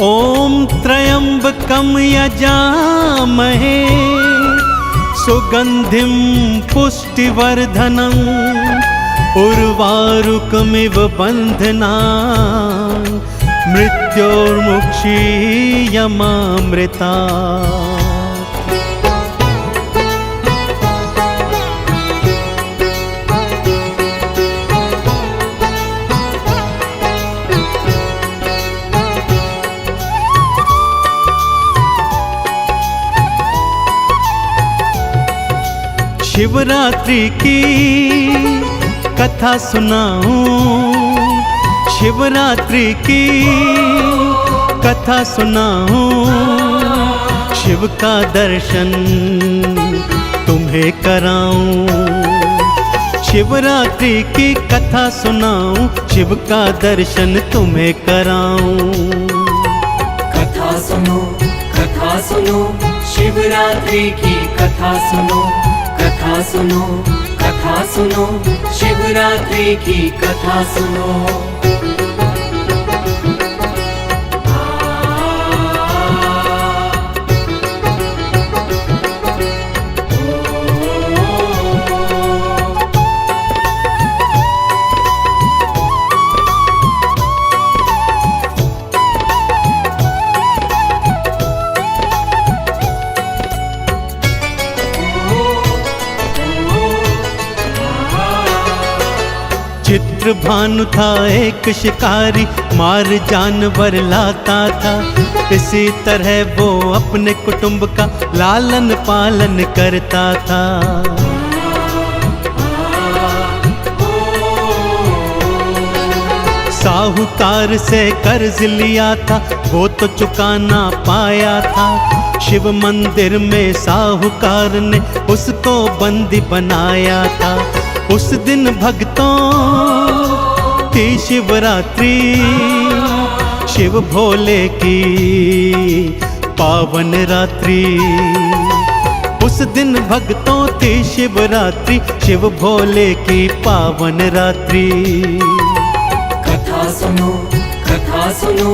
ओम त्र्यंबकं यजामहे सुगंधिं पुष्टिवर्धनम् उर्वारुकमिव बन्धनान् मृत्योर्मुक्षीयमामृतात्। शिवरात्रि की कथा सुनाऊं, शिवरात्रि की कथा सुनाऊं, शिव का दर्शन तुम्हें कराऊं। शिवरात्रि की कथा सुनाऊं, शिव का दर्शन तुम्हें कराऊं। कथा सुनो शिवरात्रि की कथा सुनो, कथा सुनो, कथा सुनो, शिवरात्रि की कथा सुनो। चित्रभानु था एक शिकारी, मार जानवर लाता था। इसी तरह वो अपने कुटुंब का लालन पालन करता था। साहूकार से कर्ज लिया था, वो तो चुका ना पाया था। शिव मंदिर में साहूकार ने उसको बंदी बनाया था। उस दिन भक्तों की शिवरात्रि, शिव भोले की पावन रात्रि। उस दिन भक्तों की शिवरात्रि, शिव भोले की पावन रात्रि। कथा सुनो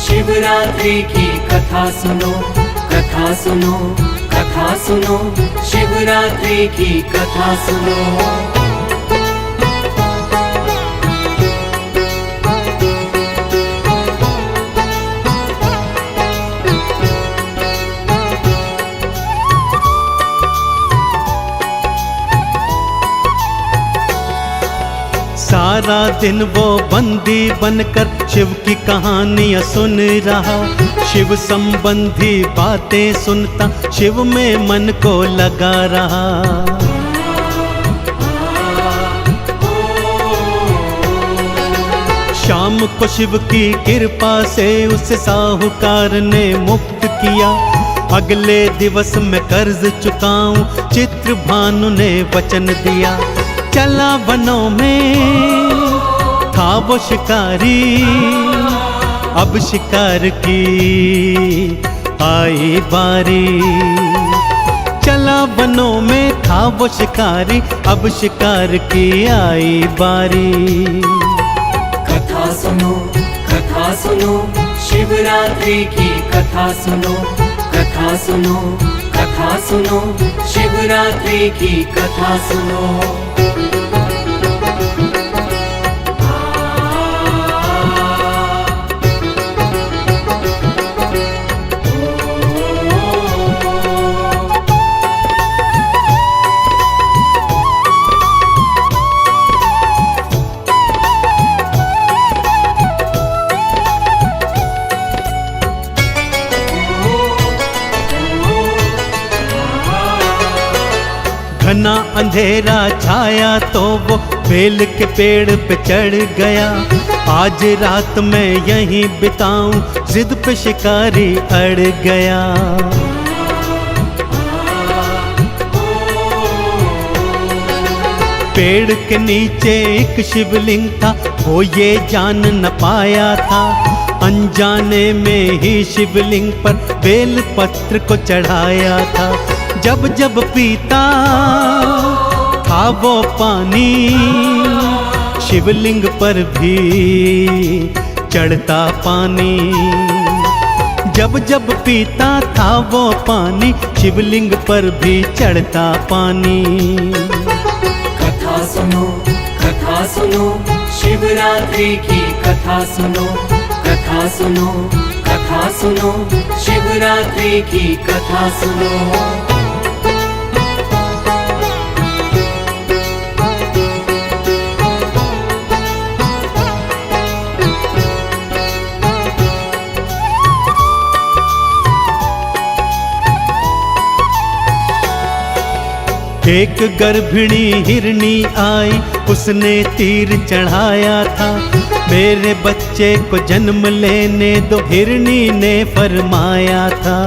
शिवरात्रि की कथा सुनो, कथा सुनो, कथा सुनो, शिवरात्रि की कथा सुनो। सारा दिन वो बंदी बनकर शिव की कहानियां सुन रहा। शिव संबंधी बातें सुनता, शिव में मन को लगा रहा। शाम को शिव की कृपा से उसे साहूकार ने मुक्त किया। अगले दिवस मैं कर्ज चुकाऊं, चित्रभानु ने वचन दिया। चला वनों में था वो शिकारी, अब शिकार की आई बारी। चला वनों में था वो शिकारी, अब शिकार की आई बारी। कथा सुनो शिवरात्रि की कथा सुनो, कथा सुनो, कथा सुनो, शिवरात्रि की कथा सुनो। घना अंधेरा छाया तो वो बेल के पेड़ पे चढ़ गया। आज रात मैं यहीं बिताऊं, जिद पे शिकारी अड़ गया। पेड़ के नीचे एक शिवलिंग था, वो ये जान न पाया था। अनजाने में ही शिवलिंग पर बेल पत्र को चढ़ाया था। जब जब पीता था वो पानी, शिवलिंग पर भी चढ़ता पानी। जब जब पीता था वो पानी, शिवलिंग पर भी चढ़ता पानी। कथा सुनो, कथा सुनो, शिवरात्रि की कथा सुनो, कथा सुनो, कथा सुनो, शिवरात्रि की कथा सुनो। एक गर्भिणी हिरनी आई, उसने तीर चढ़ाया था, मेरे बच्चे को जन्म लेने दो, हिरनी ने फरमाया था।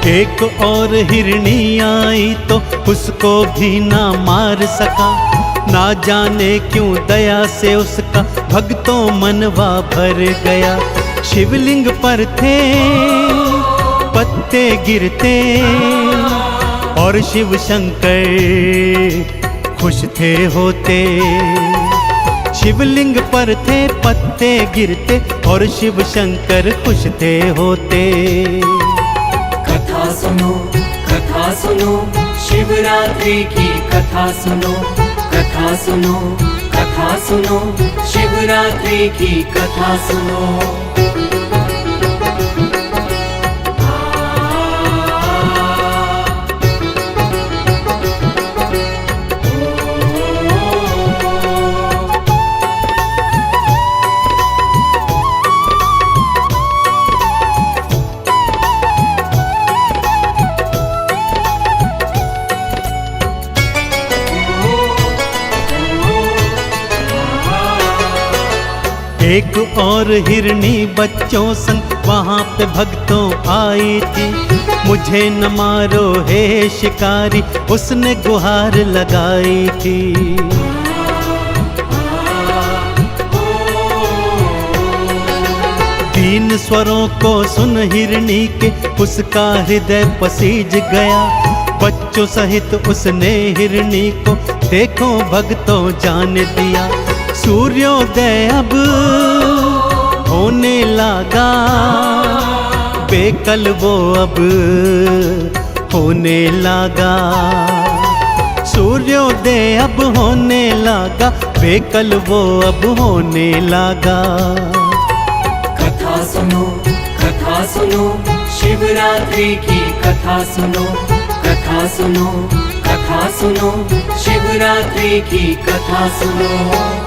एक और हिरनी आई तो उसको भी ना मार सका, ना जाने क्यों दया से उसका भक्तों मनवा भर गया। शिवलिंग पर थे पत्ते गिरते और शिव शंकर खुश थे होते। शिवलिंग पर थे पत्ते गिरते और शिव शंकर खुश थे होते। कथा सुनो, कथा सुनो, शिवरात्रि की कथा सुनो, कथा सुनो, कथा सुनो, शिवरात्रि की कथा सुनो। एक और हिरनी बच्चों संग वहाँ पे भक्तों आई थी, मुझे न मारो हे शिकारी, उसने गुहार लगाई थी। तीन स्वरों को सुन हिरनी के उसका हृदय पसीज गया, बच्चों सहित उसने हिरनी को देखो भक्तों जान दिया। सूर्योदय अब होने लगा, बेकल वो अब होने लगा। सूर्योदय अब होने लगा, बेकल वो अब होने लगा। कथा सुनो, कथा सुनो, शिवरात्रि की कथा सुनो, कथा सुनो, कथा सुनो, शिवरात्रि की कथा सुनो।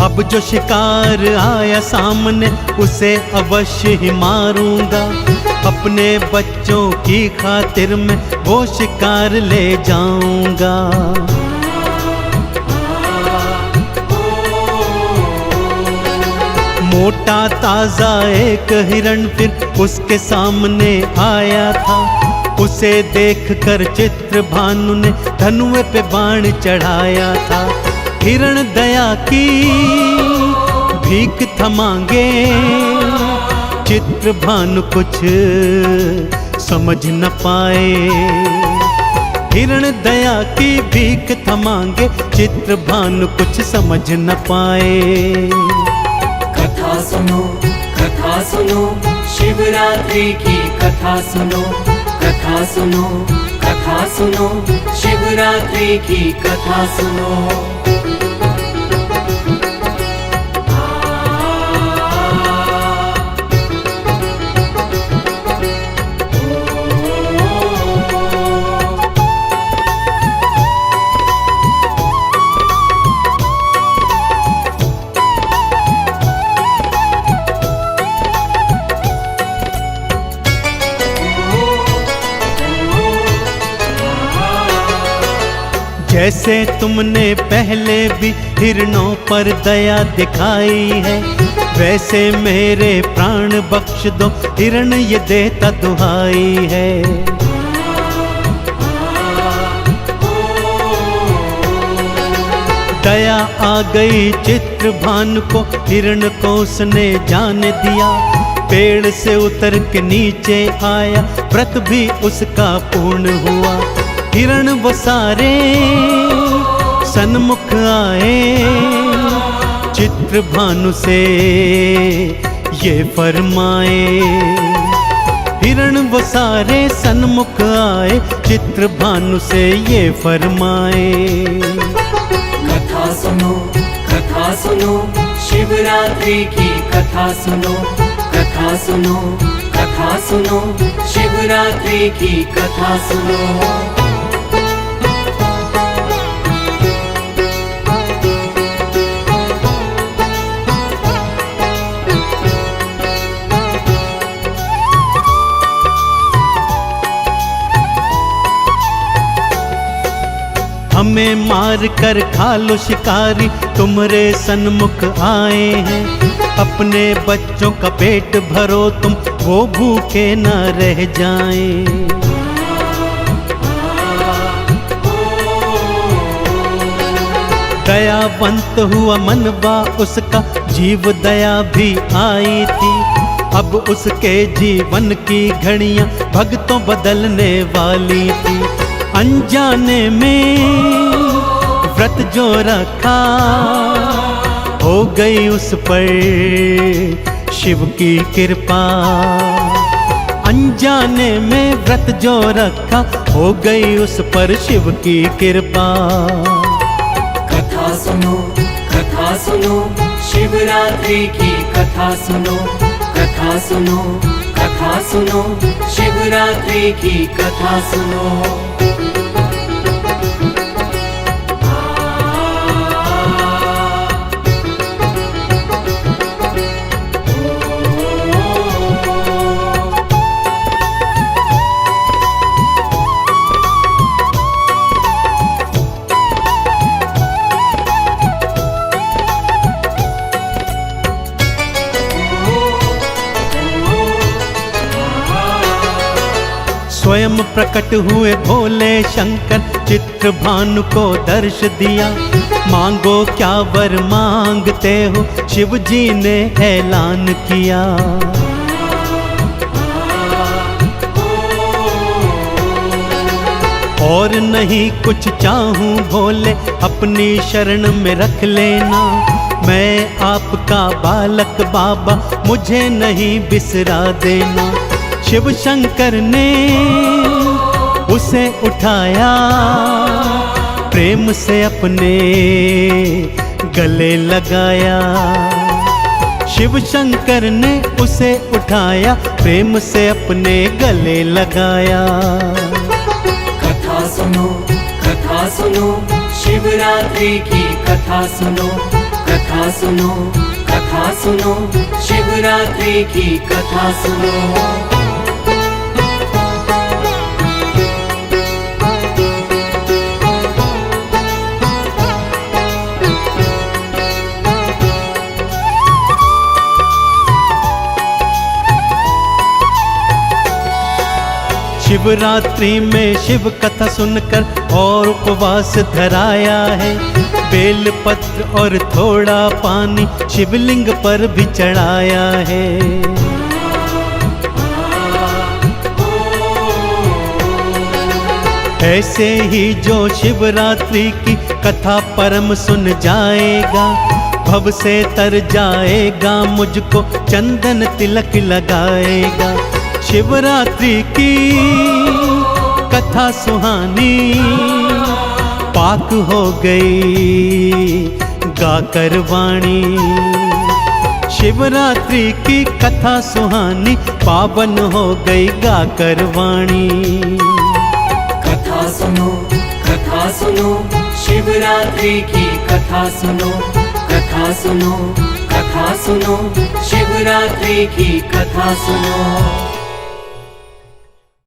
अब जो शिकार आया सामने उसे अवश्य ही मारूंगा, अपने बच्चों की खातिर मैं वो शिकार ले जाऊंगा। मोटा ताजा एक हिरण फिर उसके सामने आया था, उसे देखकर चित्रभानु ने धनुए पे बाण चढ़ाया था। हिरण दया की भीख थमांगे, चित्रभानु कुछ समझ न पाए। हिरण दया की भीख थमांगे, चित्रभानु कुछ समझ न पाए। कथा सुनो, कथा सुनो, शिवरात्रि की कथा सुनो, कथा सुनो, कथा सुनो, शिवरात्रि की कथा सुनो। जैसे तुमने पहले भी हिरणों पर दया दिखाई है, वैसे मेरे प्राण बख्श दो, हिरण ये देता दुहाई है। दया आ गई चित्रभानु को, हिरण को उसने जान दिया। पेड़ से उतर के नीचे आया, व्रत भी उसका पूर्ण हुआ। हिरण वो सारे सन्मुख आए, चित्रभानु से ये फरमाए। हिरण वो सारे सन्मुख आए, चित्रभानु से ये फरमाए। कथा सुनो शिवरात्रि की कथा सुनो, कथा सुनो, कथा सुनो, शिवरात्रि की कथा सुनो। हमें मार कर खा लो शिकारी, तुम्हारे सन्मुख आए हैं। अपने बच्चों का पेट भरो तुम, वो भूखे न रह जाएं। दयावंत हुआ मनवा उसका, जीव दया भी आई थी। अब उसके जीवन की घड़ियां भक्तों बदलने वाली थी। अनजाने में व्रत जो रखा, हो गई उस पर शिव की कृपा। अनजाने में व्रत जो रखा, हो गई उस पर शिव की कृपा। कथा सुनो शिवरात्रि की कथा सुनो, कथा सुनो, कथा सुनो, शिवरात्रि की कथा सुनो। स्वयं प्रकट हुए भोले शंकर, चित्रभानु को दर्श दिया। मांगो क्या वर मांगते हो, शिव जी ने ऐलान किया। और नहीं कुछ चाहूं भोले, अपनी शरण में रख लेना। मैं आपका बालक बाबा, मुझे नहीं बिसरा देना। शिव शंकर ने उसे उठाया, प्रेम से अपने गले लगाया। शिव शंकर ने उसे उठाया, प्रेम से अपने गले लगाया। कथा सुनो शिवरात्रि की कथा सुनो, कथा सुनो, कथा सुनो, शिवरात्रि की कथा सुनो। शिवरात्रि में शिव कथा सुनकर और उपवास धराया है। बेल पत्र और थोड़ा पानी शिवलिंग पर भी चढ़ाया है। ऐसे ही जो शिवरात्रि की कथा परम सुन जाएगा, भव से तर जाएगा, मुझको चंदन तिलक लगाएगा। शिवरात्रि की कथा सुहानी पाक हो गई गाकर वाणी। शिवरात्रि की कथा सुहानी पावन हो गई गाकर वाणी। कथा सुनो शिवरात्रि की कथा सुनो, कथा सुनो, कथा सुनो, शिवरात्रि की कथा सुनो।